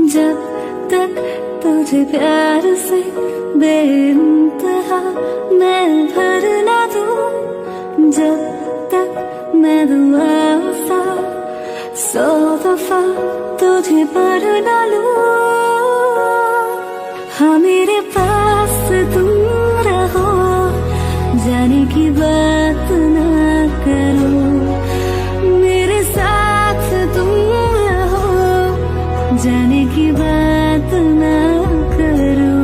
जब तक तुझे प्यार से बेइंतहा मैं भर ना दूं, जब तक मैं दुआ सा 100 दफा तुझे पर ना लूं। हाँ मेरे पास तुम रहो, जाने की बात ना करो, मेरे साथ तुम रहो, जाने की बात ना करो।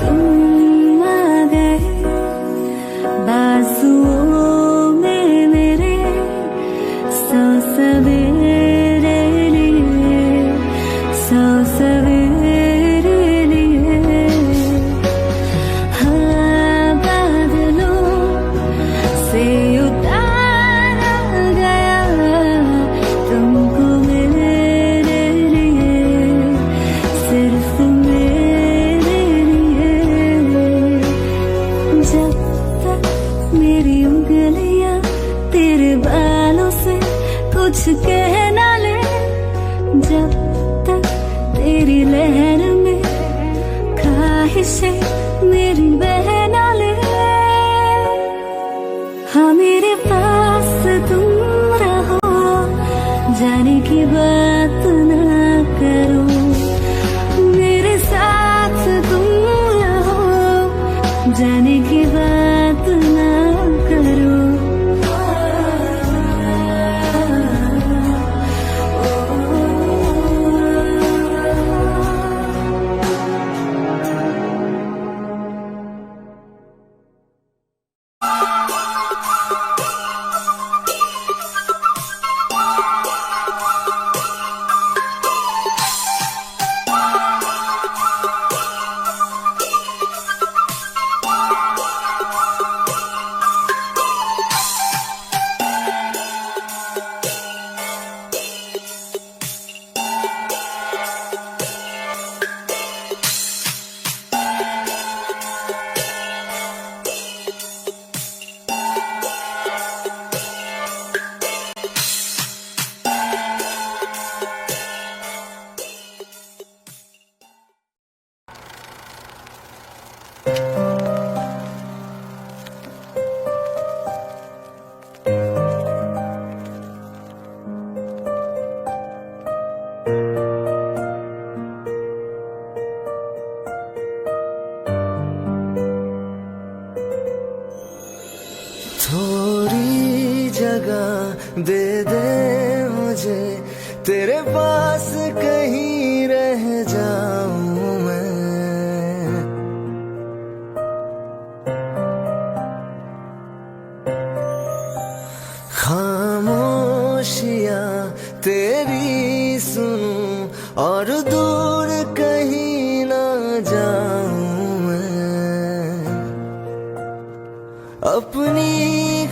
तुम आ गए बाजुओं में मेरे, 100 सवेरे लिए, 100 सवेरे लिए। हाँ बादलों से उतारा गया तुमको मेरे लिए, सिर्फ मेरे लिए। जब तक मेरी उंगलियां तेरे बालों से कुछ कह ना ले, जब तक तेरी लहर में ख्वाहिशें मेरी बह ना ले। हाँ मेरे पास तुम रहो, जाने की बात ना करो, मेरे साथ तुम रहो, जाने की बात ना करो। थोड़ी जगह दे दे मुझे, तेरे पास कहीं रह जाऊं मैं। खामोशियां तेरी सुनूं और दूर कहीं ना जाऊं मैं। अपनी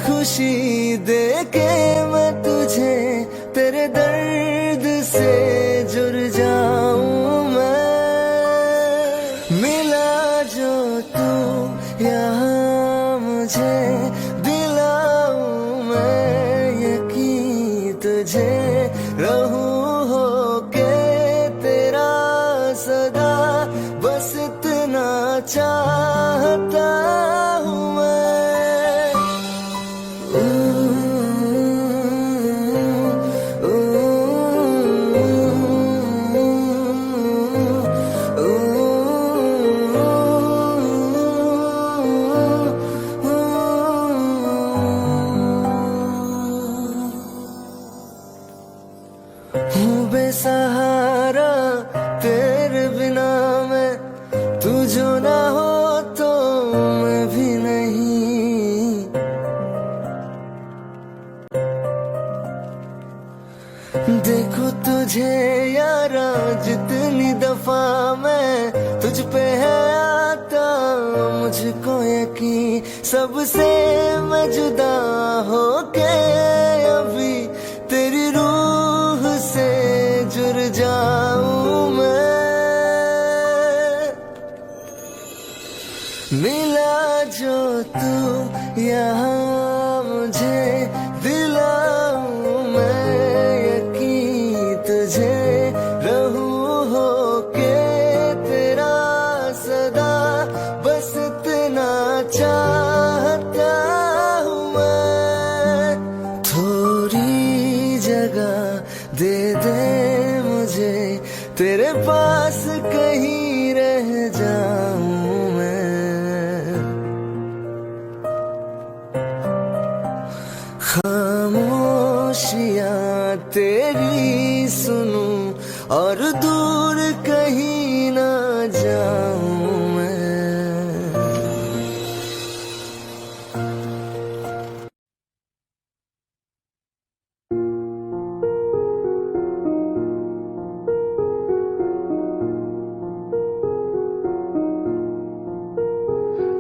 खुशी दे के मैं तुझे तेरे दर्द से जुड़ जाऊं मैं। मिला जो तू यहाँ मुझे, दिलाऊं मैं यकीन तुझे, रहूं होके तेरा सदा, बस इतना चाहता हूँ मैं। हूँ बेसहारा तेरे बिना मैं, तू जो ना हो तो मैं भी नहीं। देखो तुझे यारा जितनी दफा मैं तुझ पे है आता, मुझको यकीन सबसे मैं जुदा होके अभी तेरी रूह से जुड़ तू यहाँ मुझे दिलाऊं मैं यकीन, तुझे रहूं होके तेरा सदा, बस इतना चाहता हूँ मैं। थोड़ी जगह दे दे मुझे, तेरे पास कहीं रह जाऊं मैं। खामोशियां तेरी सुनूं और दूर कहीं ना जाऊं मैं।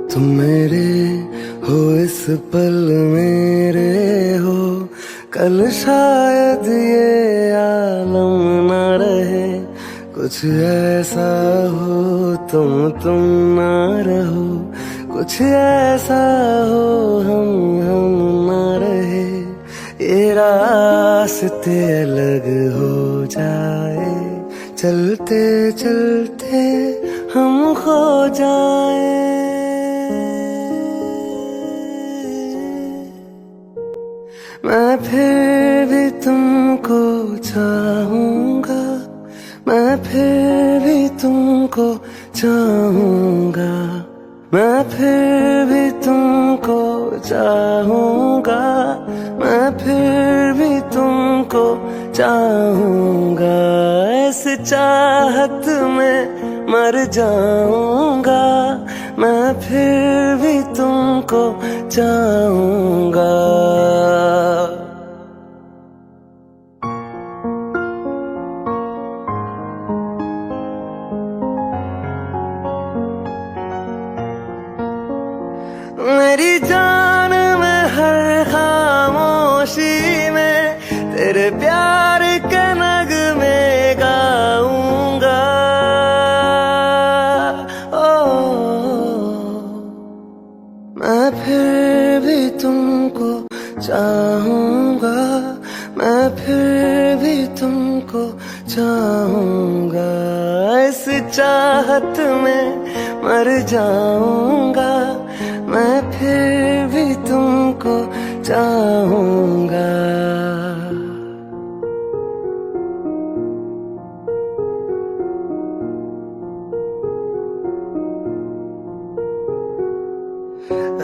तुम मेरे हो इस पल मेरे हो, कल शायद ये आलम न रहे। कुछ ऐसा हो तुम ना रहो, कुछ ऐसा हो हम ना रहे। ये रास्ते अलग हो जाए, चलते चलते हम खो जाए। मैं फिर भी तुमको चाहूंगा, मैं फिर भी तुमको चाहूंगा, मैं फिर भी तुमको चाहूंगा, मैं फिर भी तुमको चाहूंगा। इस चाहत में मर जाऊंगा, मैं फिर भी तुमको चाहूंगा। मेरी जान में हर खामोशी में तेरे प्यार के नगमे गाऊंगा। मैं फिर भी तुमको चाहूंगा, मैं फिर भी तुमको चाहूंगा। इस चाहत में मर जाऊंगा, मैं फिर भी तुमको चाहूंगा।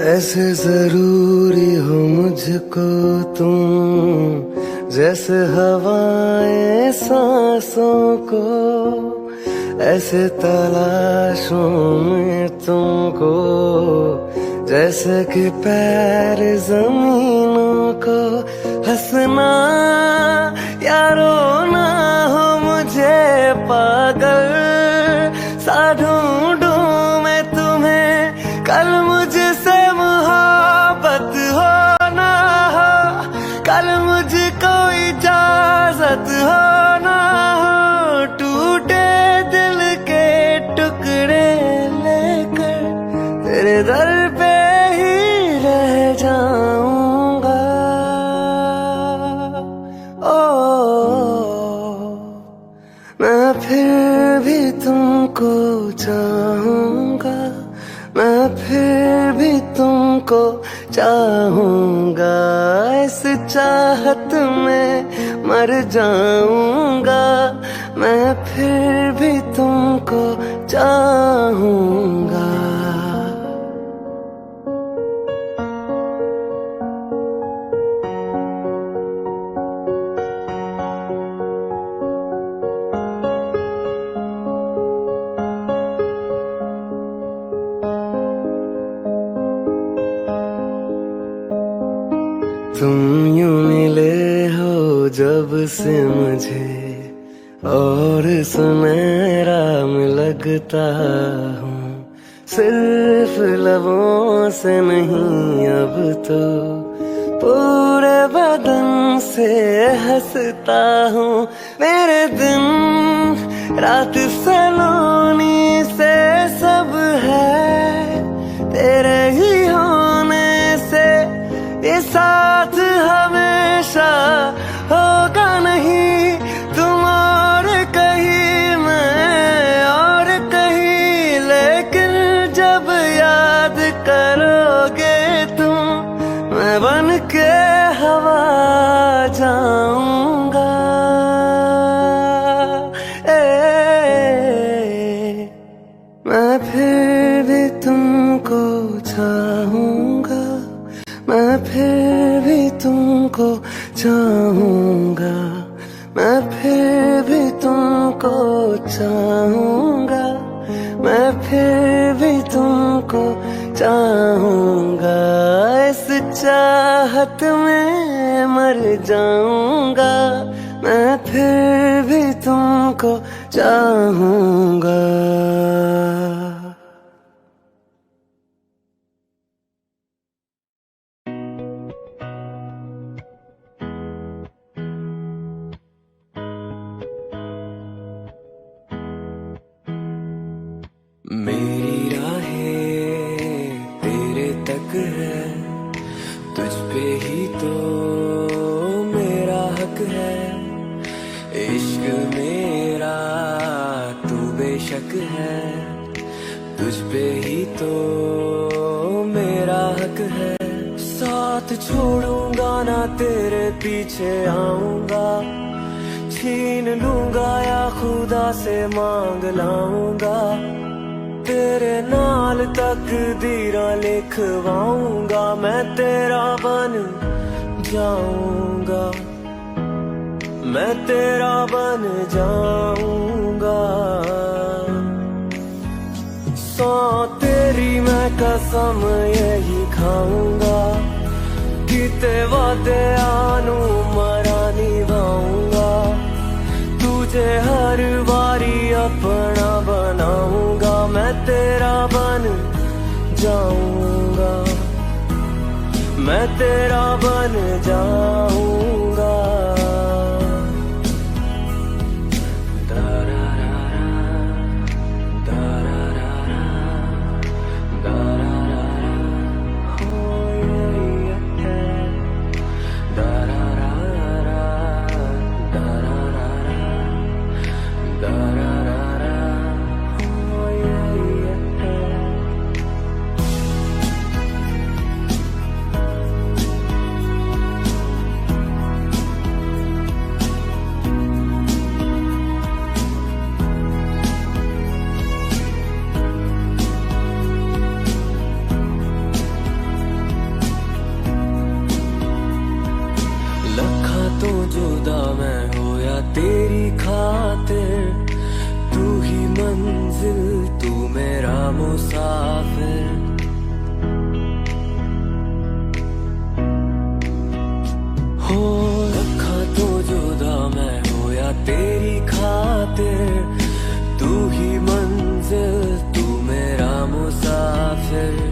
ऐसे जरूरी हो मुझको तुम, जैसे हवाएं सांसों को। ऐसे तलाशों में तुमको, जैसे कि पैर जमीनों को। हंसना या रोना हो मुझे पागल सा ढूंढूं मैं तुम्हें। कल मुझसे मोहब्बत हो ना हो, कल मुझको इजाजत हो ना हो। टूटे दिल के टुकड़े लेकर तेरे दर पे ही रह जाऊंगा। मैं फिर भी तुमको चाहूंगा, मैं फिर भी तुमको चाहूंगा। इस चाहत में मर जाऊंगा, मैं फिर भी तुमको चाहूंगा। तुम यूं मिले हो जब से मुझे, और सुनहरा में लगता हूँ। सिर्फ लबों से नहीं अब तो पूरे बदन से हंसता हूँ। मेरे दिन रात सलोनी से सब है तेरे ही हो मैं फिर भी तुमको चाहूंगा, मैं फिर भी तुमको चाहूंगा, इस चाहत में मर जाऊंगा, मैं फिर भी तुमको चाहूंगा। मेरी राहें तेरे तक है, तुझ पे ही तो मेरा हक है, इश्क मेरा तू बेशक है, तुझ पे ही तो मेरा हक है। साथ छोड़ूंगा ना तेरे पीछे आऊंगा, छीन लूंगा या खुदा से मांग लाऊंगा, तेरे नाल तकदीरां लिखवाऊंगा, मैं तेरा बन जाऊंगा, मैं तेरा बन जाऊंगा। सौ तेरी मैं कसम यही खाऊंगा, किते वादे आनू मरा निभाऊंगा, तुझे हर बारी अपना बनाऊंगा, मैं तेरा बन जाऊंगा, मैं तेरा बन जाऊंगा। लखा तो जुदा मैं होया तेरी खातिर, तू ही मंजिल तू मेरा मुसाफिर, हो लखा तो जुदा मैं होया तेरी खातिर, तू ही मंजिल तू मेरा मुसाफिर,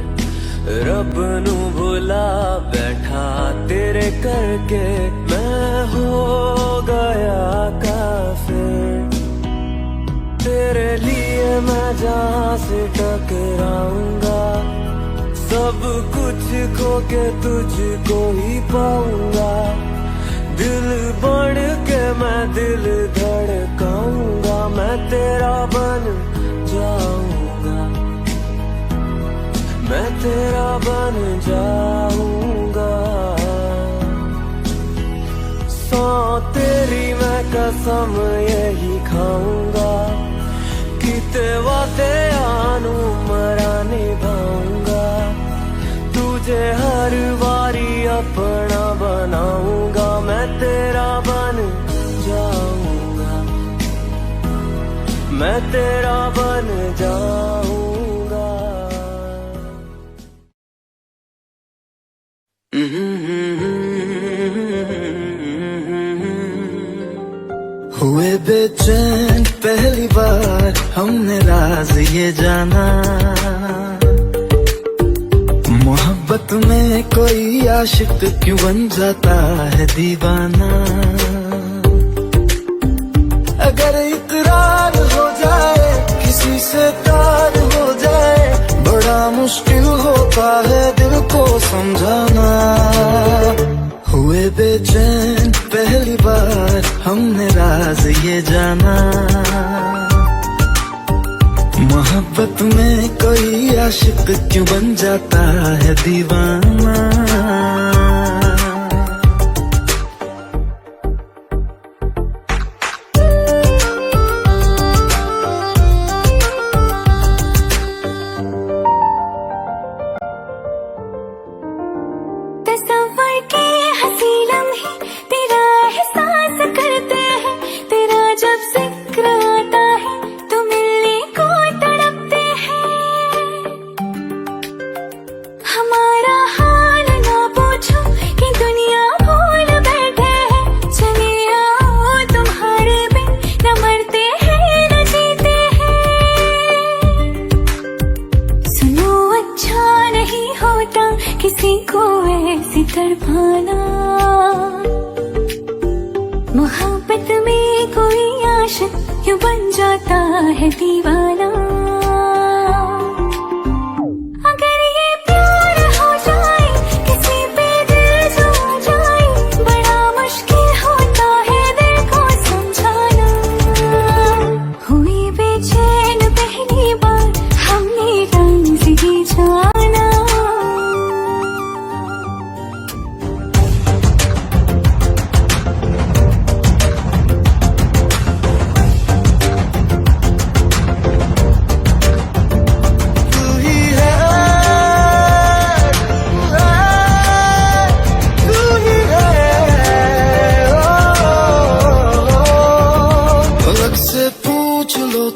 रब नू भुला बैठा तेरे करके मैं हो गया काफिर, तेरे लिए मैं जहाँ से टकराऊंगा, सब कुछ खो के तुझको ही पाऊंगा, दिल बढ़ के मैं दिल धड़काऊंगा, मैं तेरा बन जाऊंगा, मैं तेरा बन जाऊंगा। सौ तेरी मैं कसम यही खाऊंगा, किते वादे आनू मरा निभाऊंगा, तुझे हर बारी अपना बनाऊंगा, मैं तेरा बन जाऊंगा, मैं तेरा बन जाऊंगा। हुए बेचैन पहली बार हमने राज ये जाना, मोहब्बत में कोई आशिक क्यों बन जाता है दीवाना, अगर इकरार हो जाए किसी से प्यार हो जाए, बड़ा मुश्किल होता है दिल को समझाना। हुए बेचैन पहली बार हमने राज ये जाना, मोहब्बत में कोई आशिक क्यों बन जाता है दीवाना। तस्वर के हंसी लम्हे तेरा एहसास करते हैं, आशिक क्यों बन जाता है दीवाना। अगर ये प्यार हो जाए किसी पे दिल जो जाए, बड़ा मुश्किल होता है दिल को समझाना। हुई बेचैन पहली बार हमने रंग से ही जाना।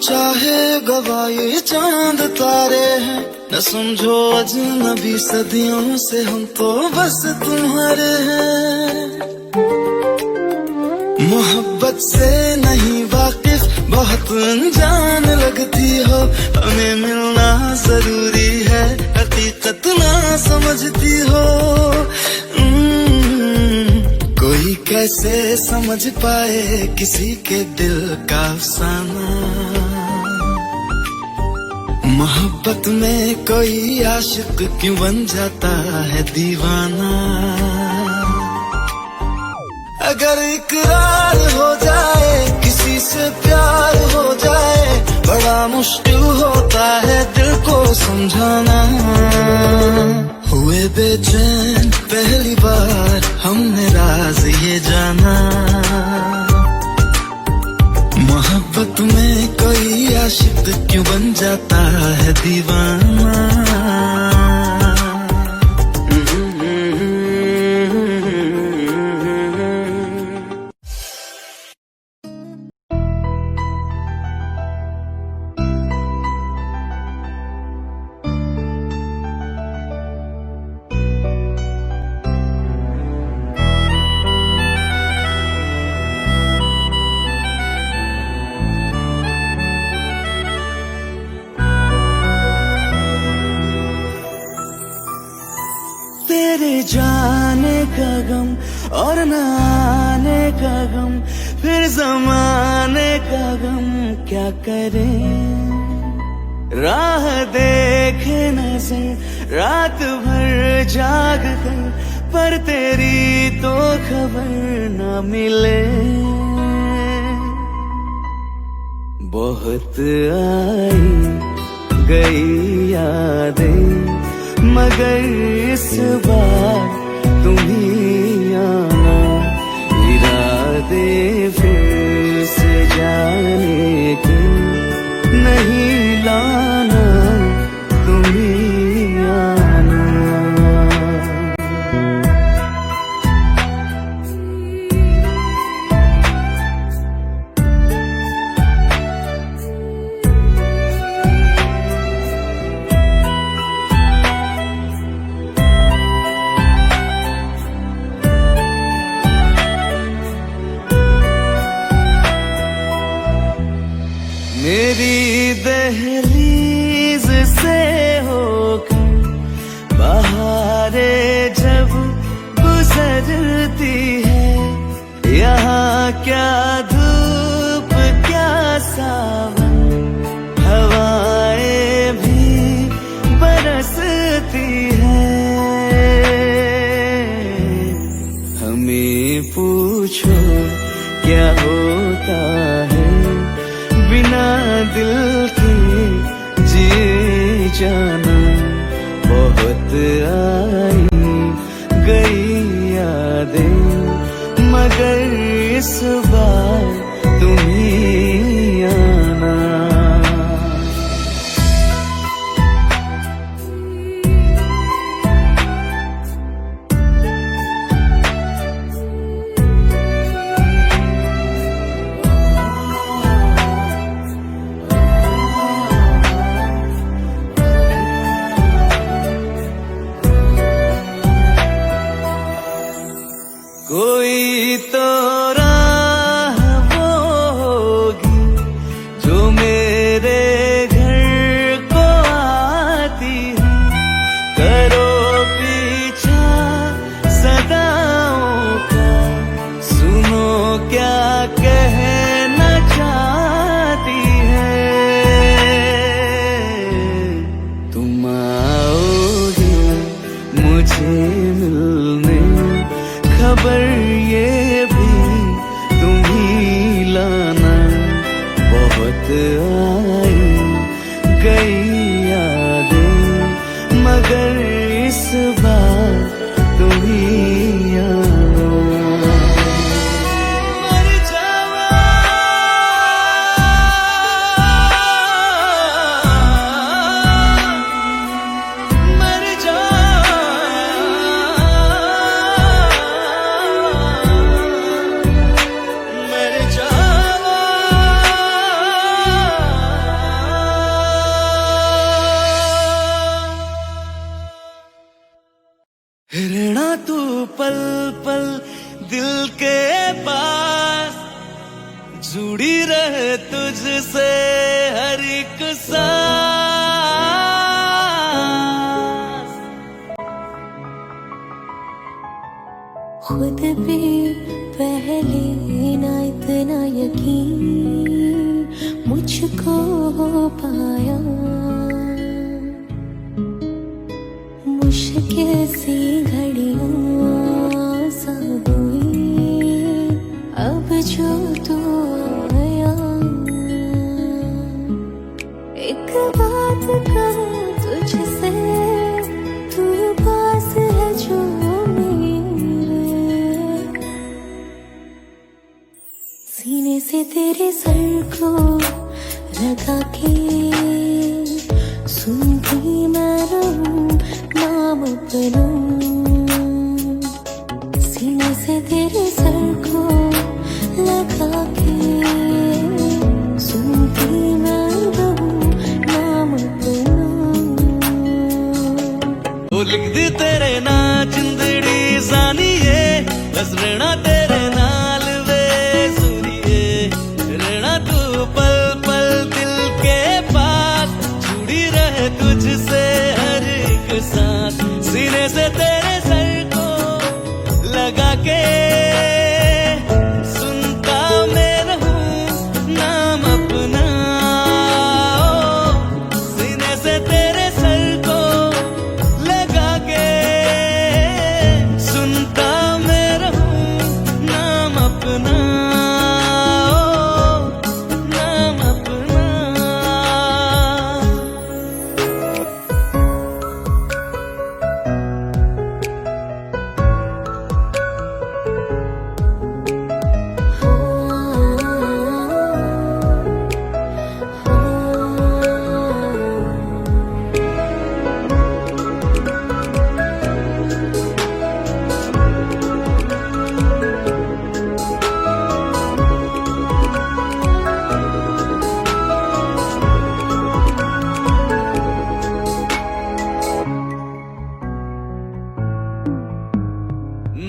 चाहे गवाए चांद तारे हैं, न समझो अजनबी सदियों से हम तो बस तुम्हारे हैं। मोहब्बत से नहीं वाकिफ बहुत अनजान लगती हो, हमें मिलना जरूरी है हकीकत ना समझती हो। कोई कैसे समझ पाए किसी के दिल का अफसाना। मोहब्बत में कोई आशिक क्यों बन जाता है दीवाना। अगर इकरार हो जाए किसी से प्यार हो जाए, बड़ा मुश्किल होता है दिल को समझाना। हुए बेचैन पहली बार हमने राज ये जाना। मोहब्बत में कोई आशिक क्यों बन जाता है दीवाना। तेरे जाने का गम और न आने का गम, फिर जमाने का गम क्या करें। राह देखे नजर रात भर जाग कर, पर तेरी तो खबर न मिले। बहुत आई गई यादें मगर इस बार तुम ही आना। इरादे फिर से जाने के नहीं लाना, तुम ही आना। मेरी दहलीज से होकर बहारें जब गुजरती है, यहाँ क्या धूप क्या सावन, हवाएं भी बरसती है। हमें पूछो क्या होता है बिना दिल के जिए जाना। बहुत आई गई यादें मगर इस बार तुम ही आना। कोई तो राह जुड़ी रहे तुझसे हर एक सांस। खुद पे पहले ना इतना यकीन मुझको हो पाया, मुश्किल सी घड़ियां सा हुई अब जो तू आया। एक बात कहूं तुझसे, तू पास है जो मेरे, सीने से तेरे सर को लगा के सुनती मैं रहूं नाम अपना। सीने से तेरे सर को लगा के सुनती मैं रहूं नाम अपना। वो लिख दी तेरे ना जिंदड़ी जानिए, बस रहना तेरे नाल वे सुनिए। रहना तू पल पल दिल के पास, जुड़ी रहे तुझसे हर एक सांस। सीने से तेरे सर को लगा के सुनता मैं रहूं नाम अपना। सीने से तेरे सर को लगा के सुनता मैं रहूं नाम अपना, नाम अपना।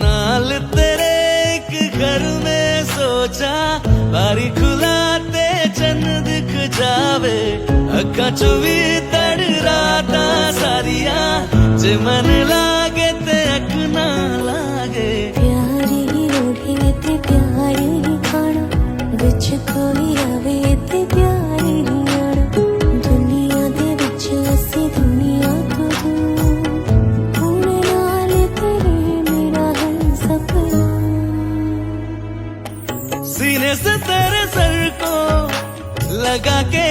नाल तेरे एक घर में सोचा, बारी खुलाते चन्न दिख जावे। अखा चो भी तड़ राता सारिया, जे मन लागे ते अख ना लागे। प्यारी होगी ते प्यारी खाना, विच कोई आवे ते प्यारी आना। दुनिया दे विच असी दुनिया को दूं, हुण नाल तेरे मेरा है सपना। सीने से तेरे सर को लगा के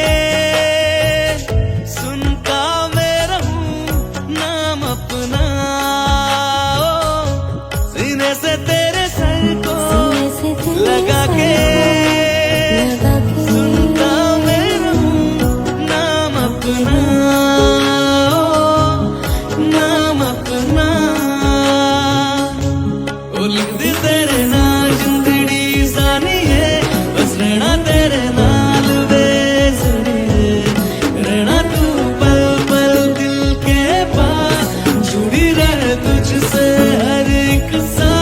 सुनता मैं रहूं नाम अपना। सीने से तेरे सर को सीने से तेरे लगा के लगा के सुनता मैं रहूं नाम अपना, नाम अपना। ओ लिख दी तेरे नाल जिंदड़ी जानिए, बस रहना तेरे नाल वे जुड़िए। रहना तू पल पल दिल के पास, जुड़ी रहे तुझसे हर एक सांस।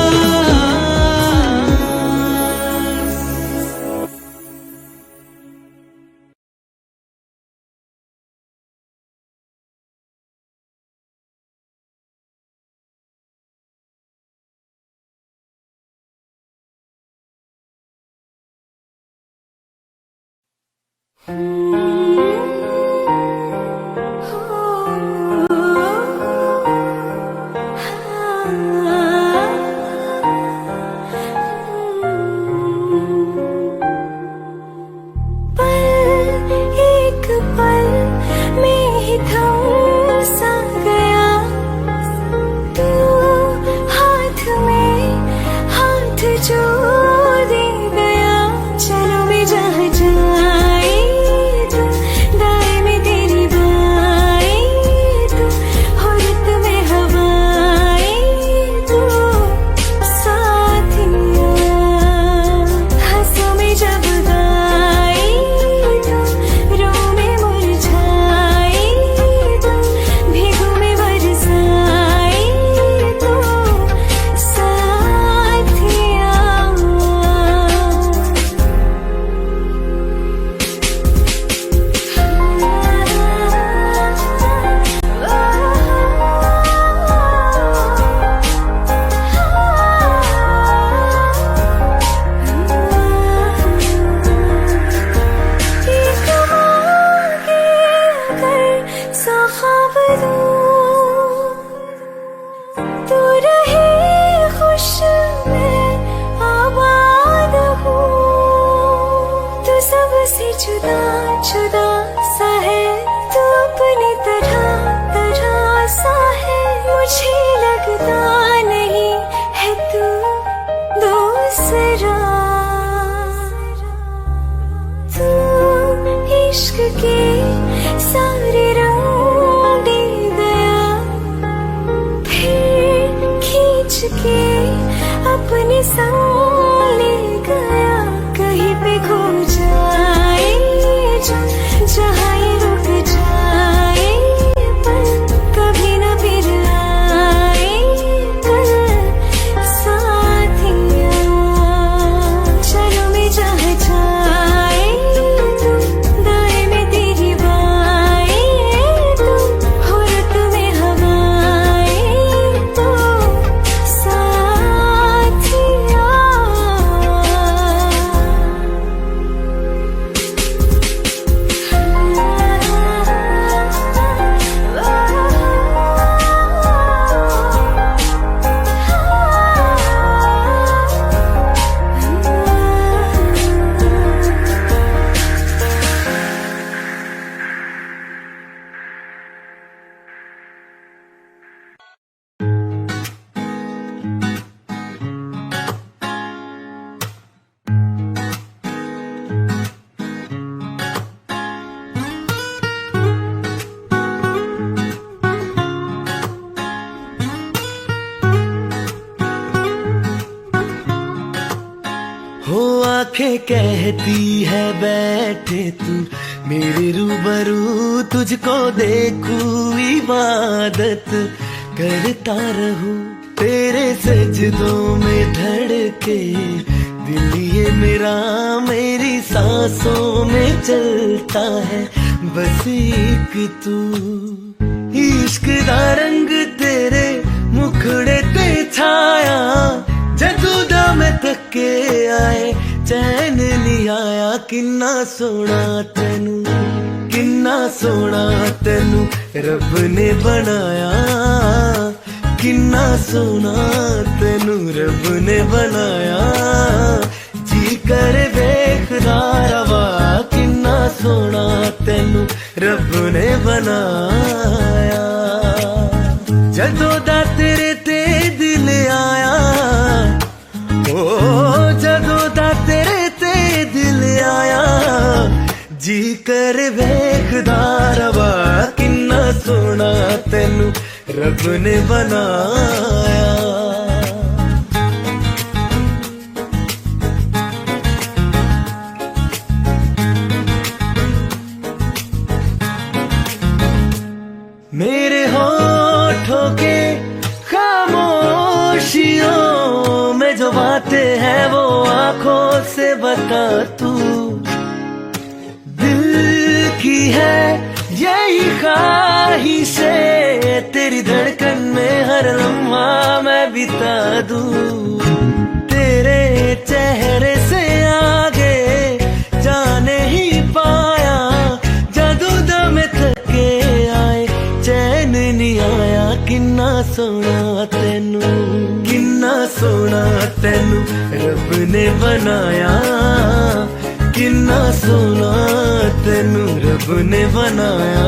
एक पल में ही थम सा गया, तू हाथ में हाथ जो दे गया। चलो मैं जहाँ जाए तू से जुदा जुदा सा है तू अपनी तरह तरह सा है मुझे लगता नहीं है तू दूसरा तू इश्क के सारे रंग दे गया फिर खींच के अपने संग ले गया कहीं पे खो जाए जहाँ ये रुक जाए पर कभी न फिर आए पर साथिया चलो मैं जहाँ जाए तू दाएं में तेरी बाएं तू हो रत में हवाएं तो साथिया हो आंखें कहती है बैठे तू मेरे रूबरू तुझको देखूं इबादत करता रहूं तेरे सजदों में धड़के दिल ये मेरा मेरी सांसों में चलता है बस एक तू इश्क दा रंग तेरे मुखड़े ते छाया जदू दा मैं थके आए चैन नहीं आया किन्ना सोना तेनू रब ने बनाया किन्ना सोना तेनू रब ने बनाया जी कर वेखदा रवा किन्ना सोना तेनू रब ने बनाया जदों दा तेरे ते दिल आया ओ जदों दा तेरे ते दिल आया जी कर वेखदा रवा किन्ना सोना तेनू रब ने बनाया मेरे होठों के खामोशियों में जो बातें हैं वो आंखों से बता तू दिल की है यही ख्वाहिशें तेरी धड़कन में हर लम्हा मैं बिता दूं तेरे चेहरे से आगे जाने ही पाया जादू दम थके आए चैन नहीं आया किन्ना सोना तेनू रब ने बनाया किन्ना सोना तेनू रब ने बनाया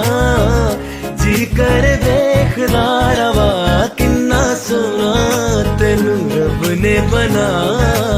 जी कर देखदा रवा किन्ना सोना तेनू रब ने बनाया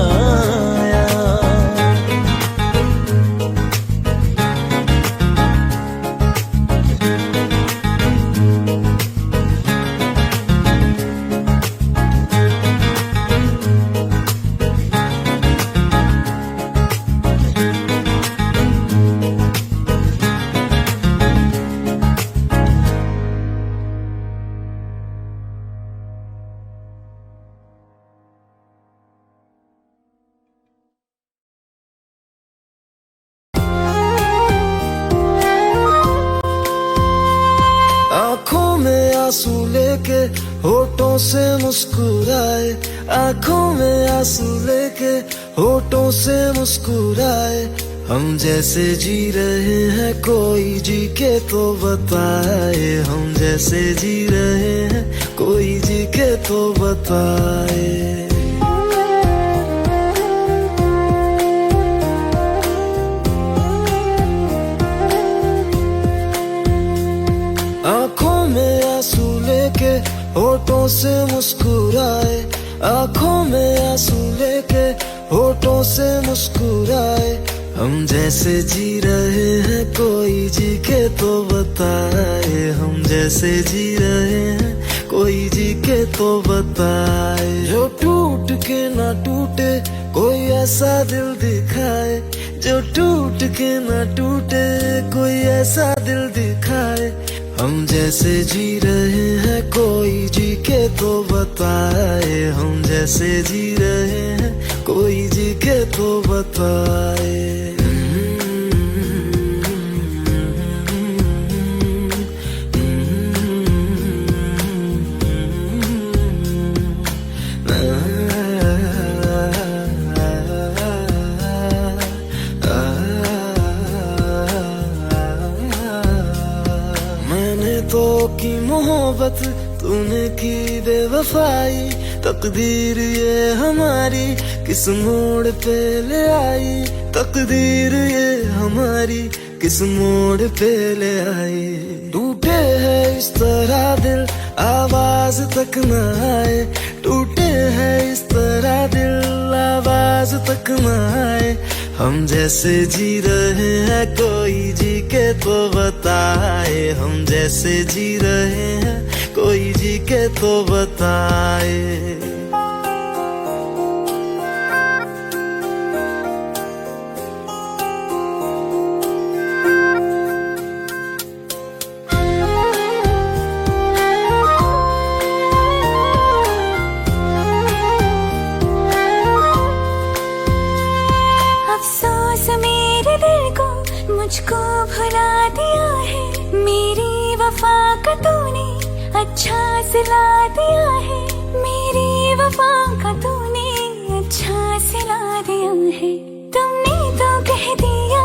आंखों में आंसू लेके होठों से मुस्कुराए आंखों में आंसू लेके होठों से मुस्कुराए हम जैसे जी रहे हैं कोई जी के तो बताए हम जैसे जी रहे हैं कोई जी के तो बताए होठों से मुस्कुराए, आंखों में आंसू लेके होठों से मुस्कुराए। हम जैसे जी रहे हैं कोई जी के तो बताए, हम जैसे जी रहे हैं कोई जी के तो बताए। जो टूट के ना टूटे कोई ऐसा दिल दिखाए, जो टूट के ना टूटे कोई ऐसा दिल दिखाए। हम जैसे जी रहे हैं कोई जी के तो बताए, हम जैसे जी रहे हैं कोई जी के तो बताए। मैंने तो की मोहब्बत, तूने की बेवफाई। तकदीर ये हमारी किस मोड़ पे ले आई, तकदीर ये हमारी किस मोड़ पे ले आई। टूटे है इस तरह दिल आवाज तक न आए, टूटे है इस तरह दिल आवाज तक न आए। हम जैसे जी रहे हैं कोई जी के तो बताए, हम जैसे जी रहे हैं कोई जी के तो बताए। अफसोस मेरे दिल को मुझको भुला दिया है, मेरी वफा का तूने अच्छा सिला दिया है, मेरी वफा का तूने अच्छा सिला दिया है। तुमने तो कह दिया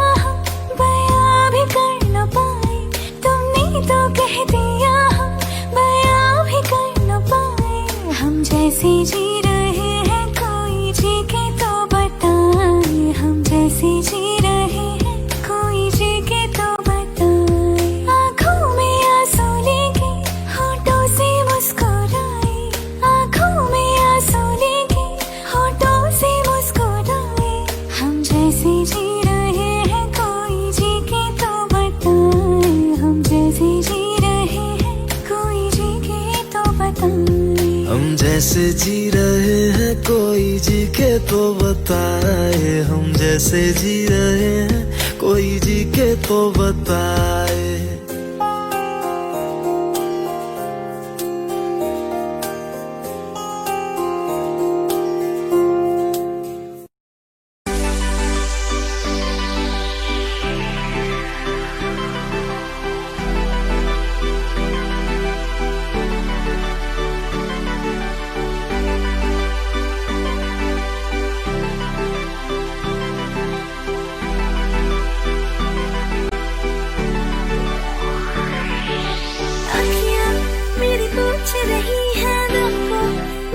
बयां भी कर न पाए, तुमने तो कह दिया बयां भी कर न पाए। हम जैसे जी रहे हैं कोई जी के तो बताए, हम जैसे जी रहे हैं कोई जी के तो बताए। आँखों में आंसू लेके होठों से मुस्कुराए, आँखों में आंसू लेके होठों से मुस्कुराए। हम जैसे जी रहे हैं कोई जी के तो बताए, हम जैसे जी रहे हैं कोई जी के तो बताए। हम जैसे जी रहे हैं कोई जी के तो बताए, हम जैसे जी रहे हैं कोई जी के तो बताए। अखियाँ मेरी पूछ रही है देखो,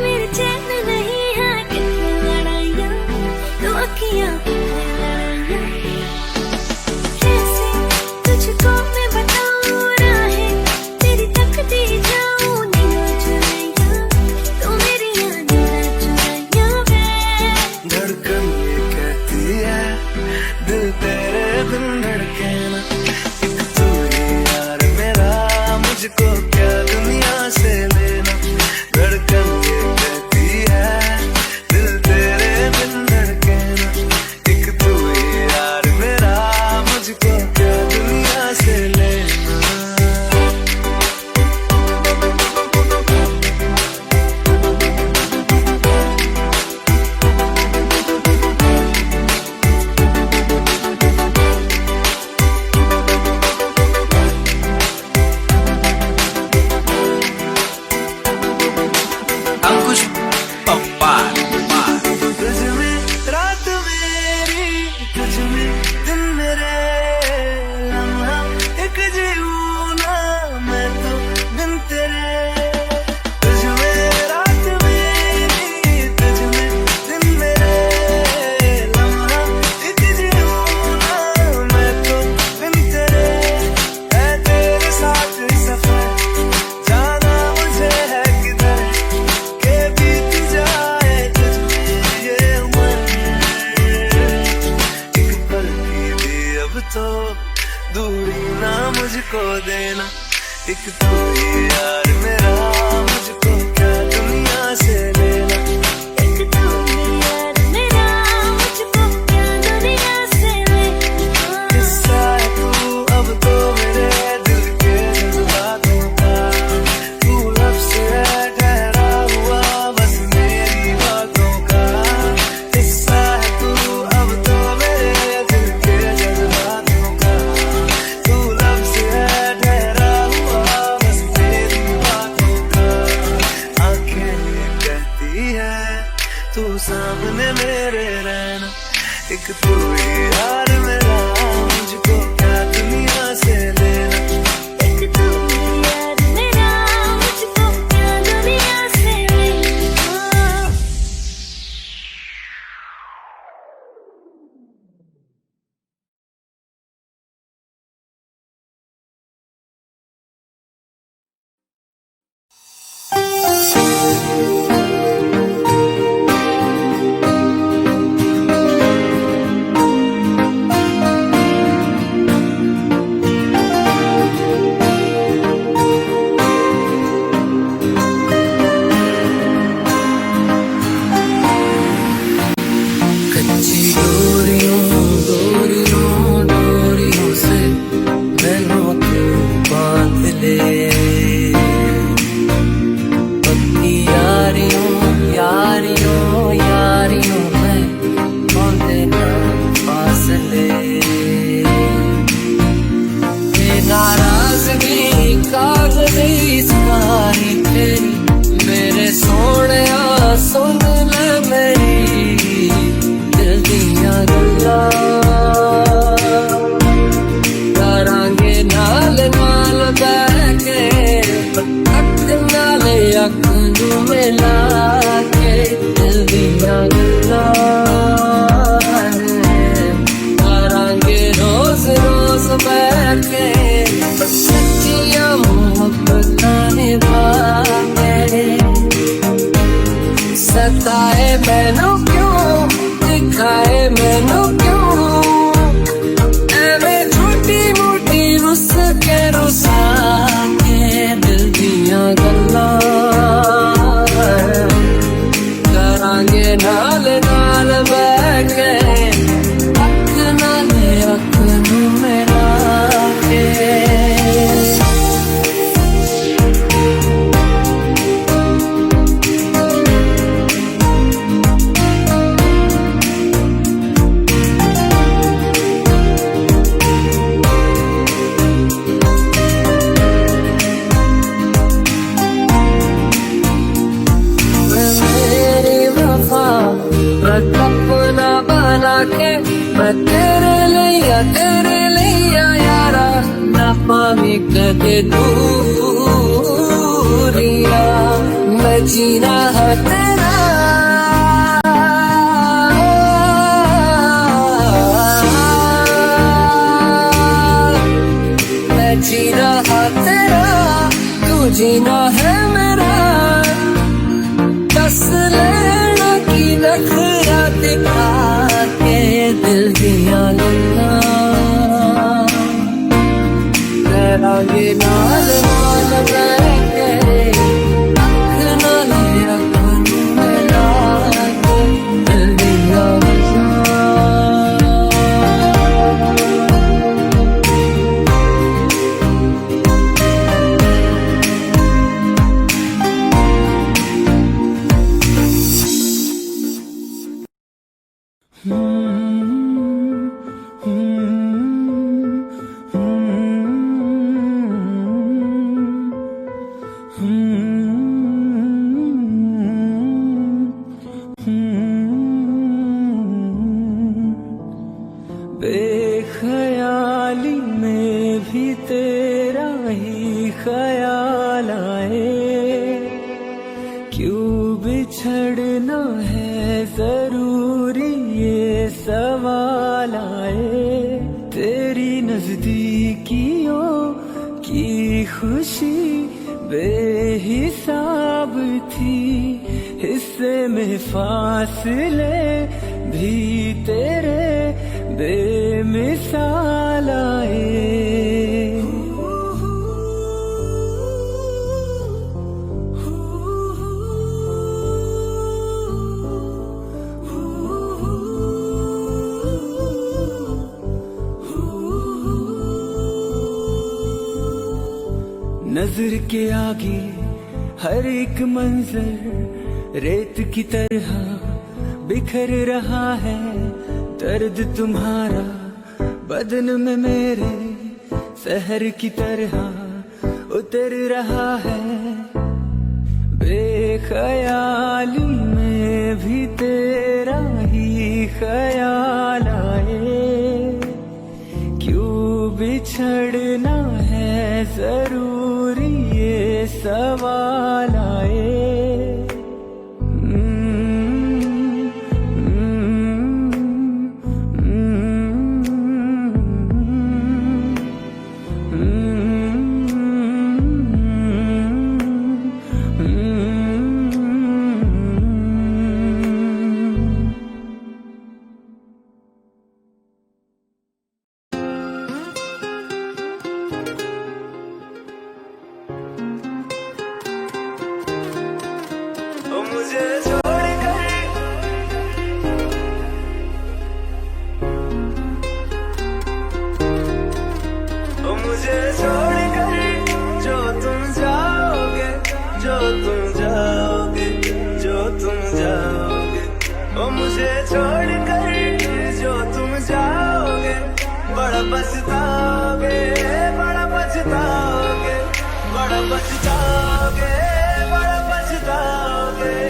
मेरे चैन नहीं है कितनी लड़ाइयाँ, तो अखियाँ लड़ाइयाँ। कैसे तुझको मैं बताऊँ राहें, तेरी तकती जाऊँ नीला चुराइयाँ, तो मेरी याद चुराइयाँ वे। धड़कन ये कहती है दिल तेरे बिन धड़के ना, एक तू ही यार मेरा मुझको क्या दुनिया से लेना। धड़कन ये कहती है दिल तेरे बिन धड़के ना, एक तू ही यार मेरा मुझको क्या दुनिया से लेना। तो दूरी ना मुझको देना, एक तू ही यार मेरा, मुझको क्या दुनिया से लेना। एक तू ही यार मेरा, मुझको क्या दुनिया से लेना। किस्सा है तू अब तो मेरे दिल के जज्बातों का, तू लफ्ज़ है ठहरा हुआ बस मेरी बातों का। किस्सा है तू अब तो मेरे दिल के जज्बातों का, तू लफ्ज़ है ठहरा हुआ बस मेरी बातों का। आंखें कहती है तू सामने मेरे रहना, एक तू ही यार मेरा, मुझको क्या दुनिया से लेना। एक तू ही यार मेरा, मुझको क्या दुनिया से लेना। कच्ची डोरियों डोरियों डोरियों से मैनों तू बांध ले, पक्की यारियों यारियों यारियों में बांधे ना फासले। ये नाराज़गी कागज़ी सारी तेरी, मेरे सोहणिया सुन ले मेरी दिल दियां गल्लां, करांगे नाल नाल बैठ के अख नाल अख नूं मिला के। दिल दियां गल्लां करांगे रोज रोज बैठ के, सच्चियां मोहब्बतां निभांगे। सताए मैनू क्यों, दिखाए मैनू क्यों, एवें छोटी मोटी रुस के रुसा के। दिल दियां गल्लां करांगे नाल नाल बैठ के, अख नाल अख नूं मिला के। अपना बना के मैं तेरे लिया यारा, ना पावी कदे दूरिया। मैं जीना है तेरा, मैं जीना है तेरा, तू जीना है मेरा। दस लेना की नखरा दिखा के, दिल दियां गल्लां करांगे नाल नाल बैठ के, अख नाल अख नूं मिला के। दिल दियां गल्लां बेख्याली में भी तेरा ही ख्याल आए, क्यों बिछड़ना है जरूरी ये सवाल आए। तेरी नजदीकियों की खुशी बेहिसाब थी, हिस्से में फासले भी तेरे बेमिसाल लाए। नजर के आगे हर एक मंजर रेत की तरह बिखर रहा है। दर्द तुम्हारा बदन में मेरे शहर की तरह उतर रहा है। बेख्याल में भी तेरा ही ख्याल आए। क्यों बिछड़ना है जरूरी ये सवाल आए। मुझे छोड़कर मुझे छोड़कर जो तुम जाओगे, जो तुम जाओगे, जो तुम जाओगे। ओ मुझे छोड़कर जो तुम जाओगे, बड़ा पछताओगे, बड़ा पछताओगे, बड़ा पछताओगे, बड़ा पछताओगे।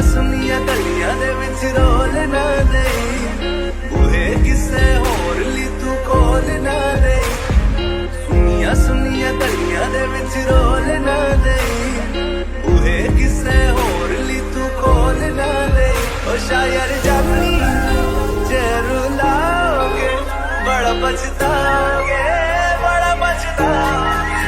सुनिया गलियां दे विच रोल ना दे, बूहे किसे होर ली तू खोल ना दे। सुनिया गलियां दे विच रोल ना दे, बूहे किसे होर ली तू खोल ना दे। ओ शायर जानी जे रुलाओगे, बड़ा पछताओगे, बड़ा पछताओगे।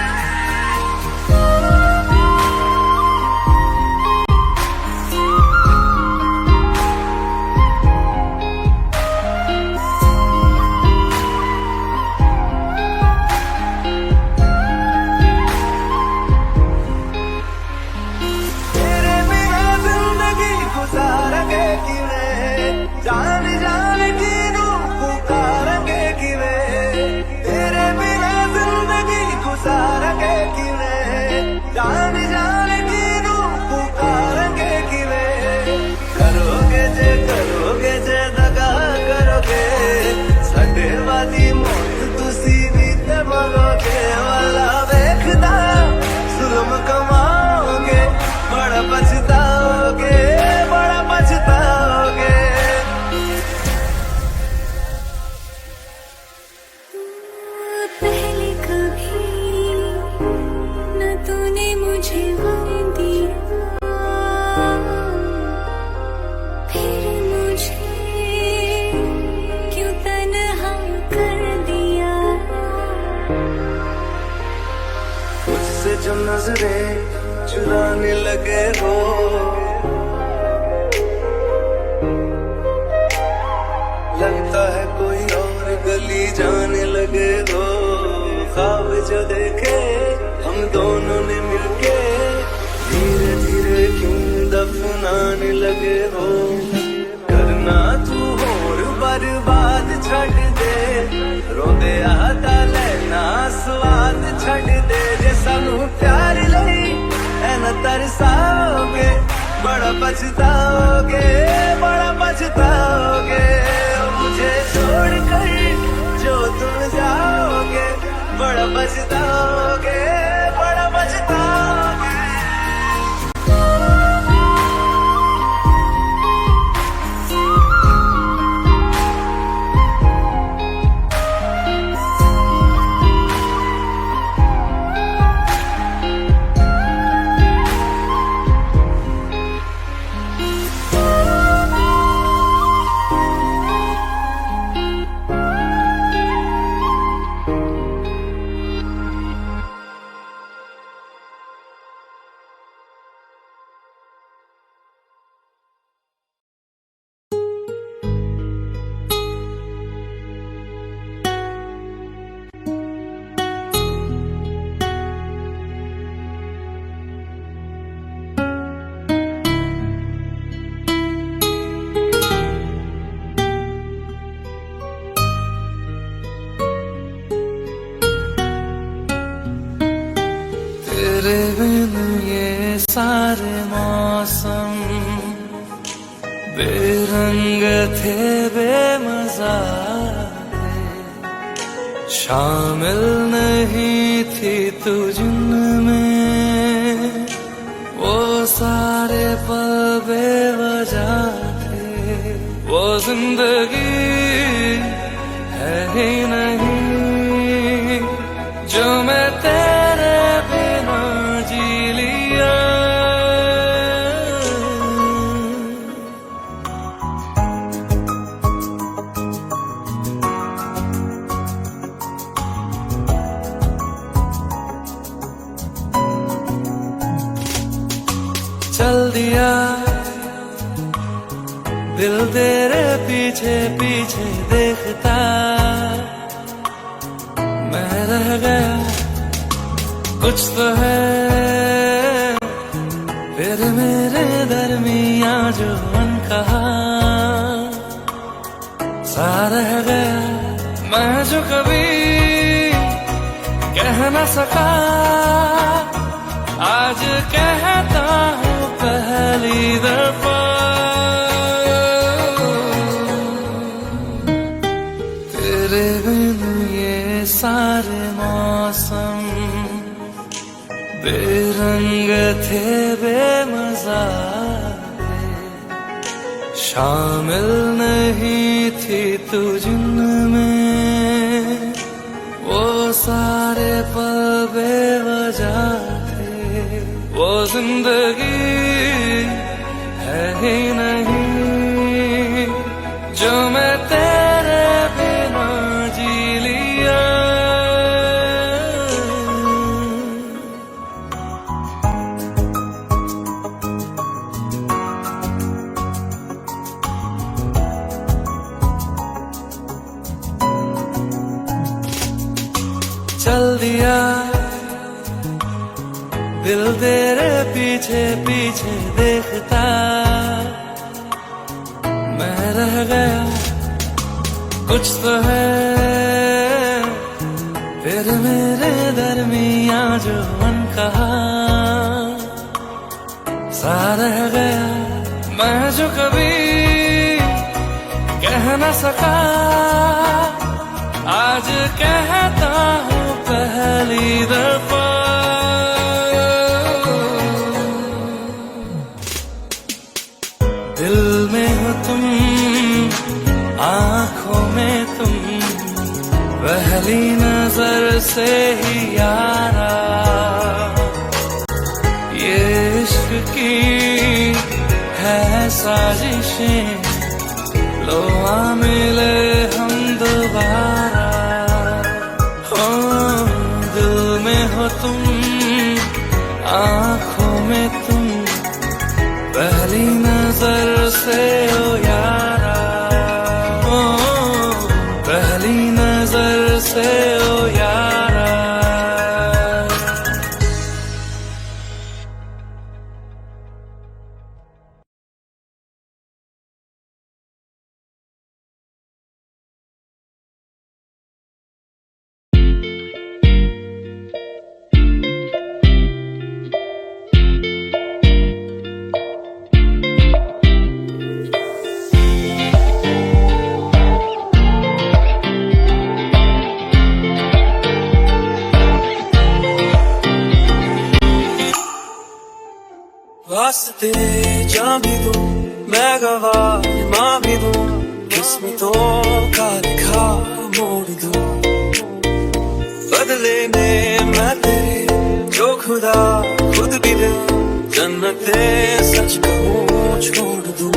जान जान की रूह पुकारेंगे किवे, तेरे बिना जिंदगी गुजारेंगे किवे। जान जान की रूह पुकारेंगे किवे। करोगे जे दगा करोगे, साडे वाली मौत तुसी भी ते मरोगे। वाला वेखदा जुल्म कमाओगे, बड़ा पछताओगे, बड़ा पछताओगे। पहले कभी न तूने मुझे गम दिया, फिर मुझे क्यों तन्हा कर दिया। मुझसे जो नजरें चुराने लगे हो, लगता है कोई और गली जाने लगे हो। ख्वाब जो देखे हम दोनों ने मिलके, धीरे धीरे क्यों दफनाने लगे हो। करना तू होर बर्बाद छड़ दे, रोंदे आता लेना स्वाद छड़ दे। जे सानू प्यार लई ऐना तरसाओगे, बड़ा पछताओगे, बड़ा पछताओगे। मुझे छोड़कर जो तुम जाओगे, बड़ा पछताओगे, बड़ा पछताओगे। तेरे बिन ये सारे मौसम बेरंग थे, बेमजा थे, शामिल नहीं थी तू जिनमें, वो सारे पल बेवजह थे, वो जिंदगी है ही नहीं जो मैं तेरे बिना जी लिया। चल दिया दिल तेरे पीछे पीछे देखता, मैं रह गया कुछ तो है फिर मेरे दरमियां जो अनकहा सा रह गया, मैं जो कभी कह न सका आज कहता हूँ पहली दफा। तेरे बिन ये सारे मौसम बेरंग थे, बेमजा थे, शामिल नहीं थी तू जिनमें, वो सारे पल बेवजह थे, वो जिंदगी है ही नहीं जो मैं तेरे बिना जी लिया। चल दिया दिल तेरे पीछे पीछे देखता, मैं रह गया कुछ तो है फिर मेरे दरमियां जो अनकहा सा रह गया, मैं जो कभी कह न सका आज कहता हूँ पहली दफा। दिल में हो तुम, आंखों में तुम, पहली नजर से ही यारा, ये इश्क की है साजिशें, लो आ मिले हम दोबारा। हो दिल में हो तुम, आंखों में तुम, पहली नजर से ओ यारा, ओ पहली नजर से ओ यारा। वास्ते जा भी दूं मैं गवाह माँ भी दूं, किस्मतों का लिखा मोड़ दूं, बदले में मैं तेरे जो खुदा खुद भी दे, जन्नते सच कहूँ छोड़ दूं।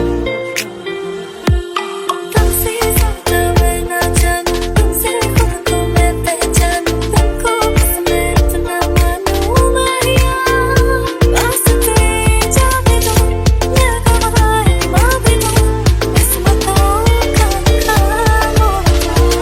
तुमसे ज्यादा मैं ना जानूं, तुमसे खुद को मैं पहचानूं, तुमको बस मैं इतना मानूं माहिया। वास्ते जा भी दूं मैं गवाह माँ भी दूं, किस्मतों का लिखा मोड़ दूं।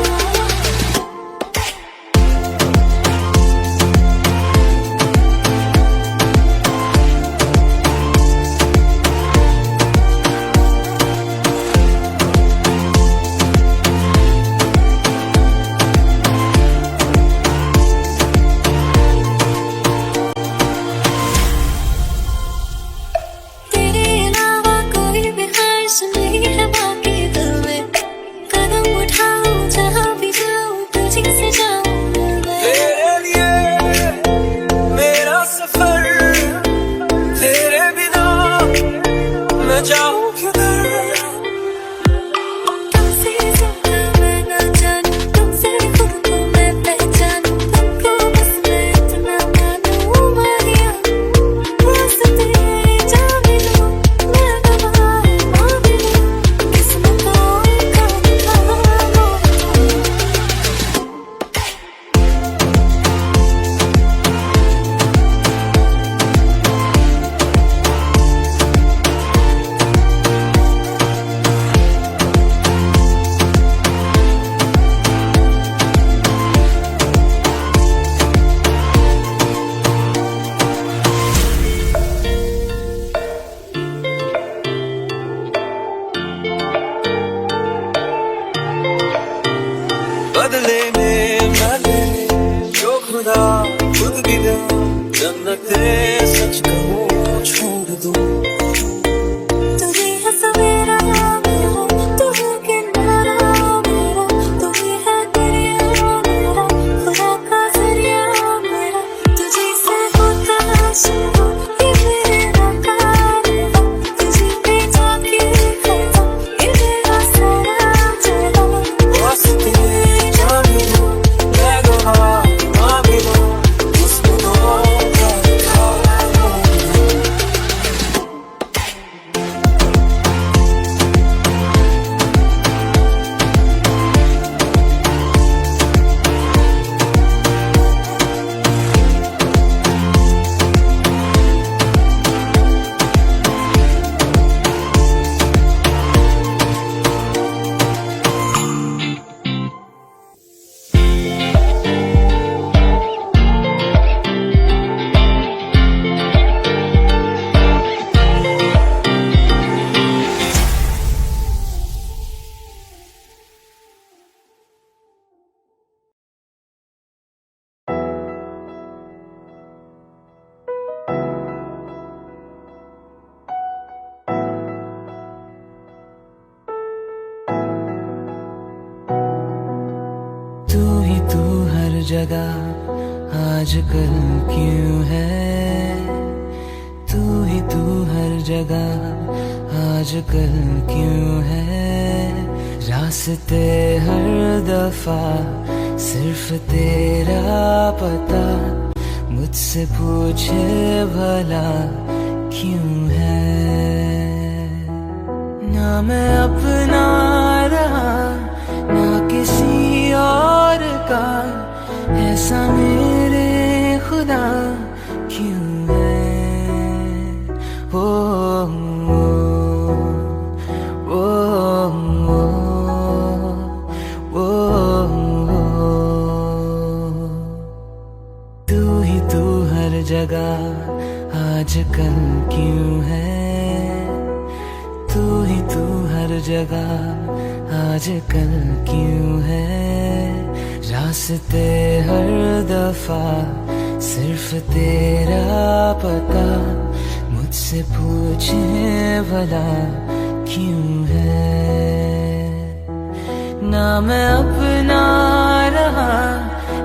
बदले में मैं ले जो खुदा खुद भी दे, जन्नते सच कहूँ छोड़ दूँ। तू ही है सवेरा मेरा, तू है किनारा मेरा, तू ही है दरिया मेरा, खुदा का जरिया मेरा। तुझे से होता शुरू ये मेरा कारवां, तुझे पे जाके खत्म ये मेरा सारा जहां। वास्ते जाने दो, मैं गवाह मांगे लो, उसको दो तू हर जगह आजकल क्यों है, तू ही तू हर जगह आजकल क्यों है। रास्ते हर दफा सिर्फ तेरा पता, मुझसे पूछे भला क्यों है। ना मैं अपना रहा ना किसी और का, ऐसा मेरे खुदा क्यों है। ओ ओ ओ ओ तू ही तू हर जगह आजकल क्यों है, तू ही तू हर जगह आजकल क्यों है। रास्ते हर दफा सिर्फ तेरा पता, मुझसे पूछे भला क्यों है। ना मैं अपना रहा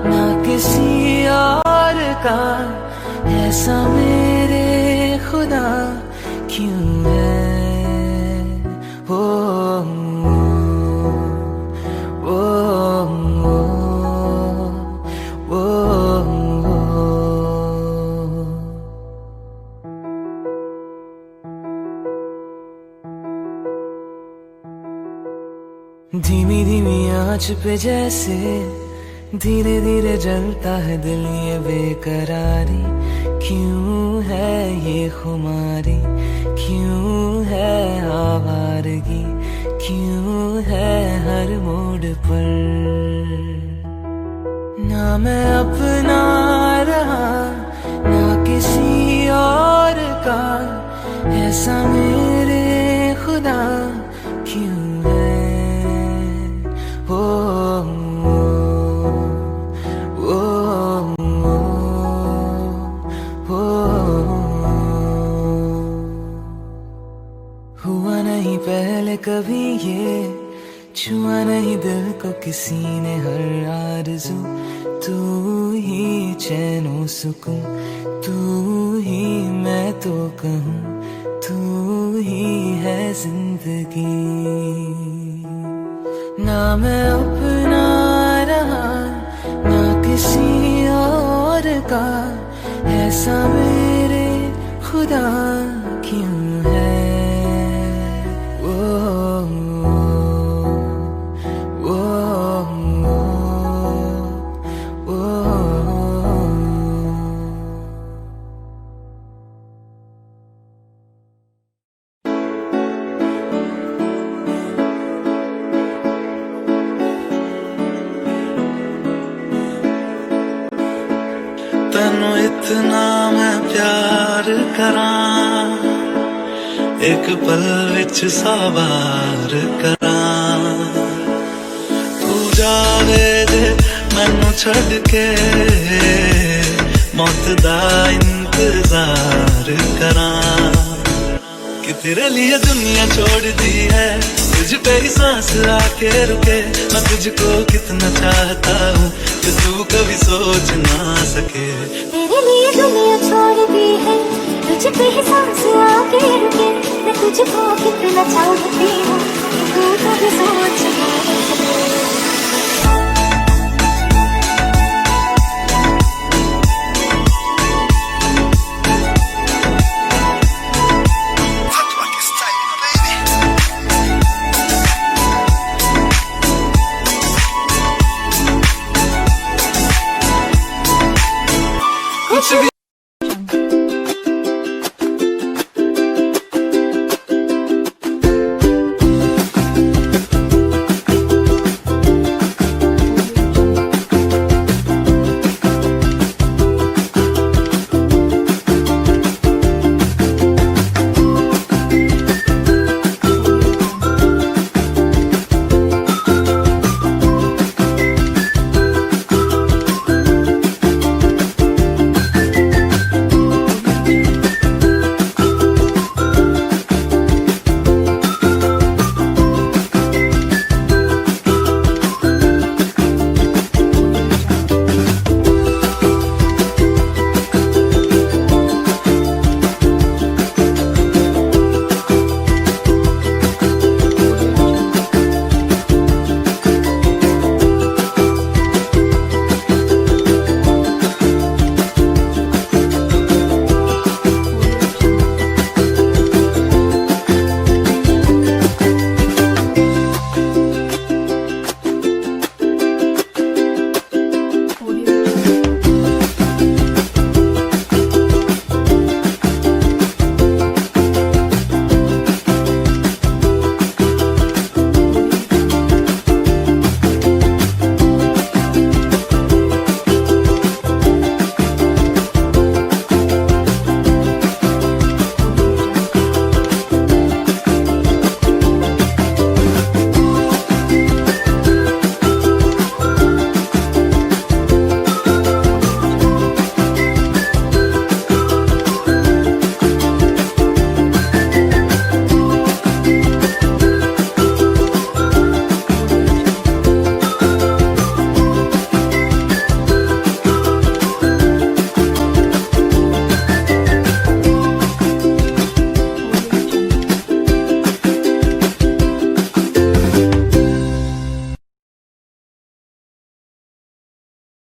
ना किसी और का, ऐसा मेरे खुदा क्यों है। ओ धीमी धीमी आंच पे जैसे धीरे धीरे जलता है दिल, ये बेकरारी क्यों है, ये खुमारी क्यों है, आवारगी क्यों है हर मोड़ पर। ना मैं अपना रहा ना किसी और का, ऐसा मेरे खुदा क्यों है। ओ ओ हुआ नहीं पहले कभी ये, छुआ नहीं दिल को किसी ने हर आरज़ू। तू ही चैनो सुकून, तू ही मैं तो कहूँ, तू ही है जिंदगी। ना मैं अपना रहा ना किसी और का, ऐसा मेरे खुदा क्यों है। तेनू इतना मैं प्यार करां, एक पल विच सावार करां। तू जावे छड़ के मौत दा इंतजार करा कि तेरे लिए दुनिया छोड़ दी है, तुझ पे ही सांस आके रुके। मैं तुझको कितना चाहता हूँ कि तू कभी सोच ना सके। तेरे लिए दुनिया छोड़ दी है, तुझ पे ही सांस आके रुके। मैं तुझको कितना चाहती हूँ, तू कभी सोच ना सके।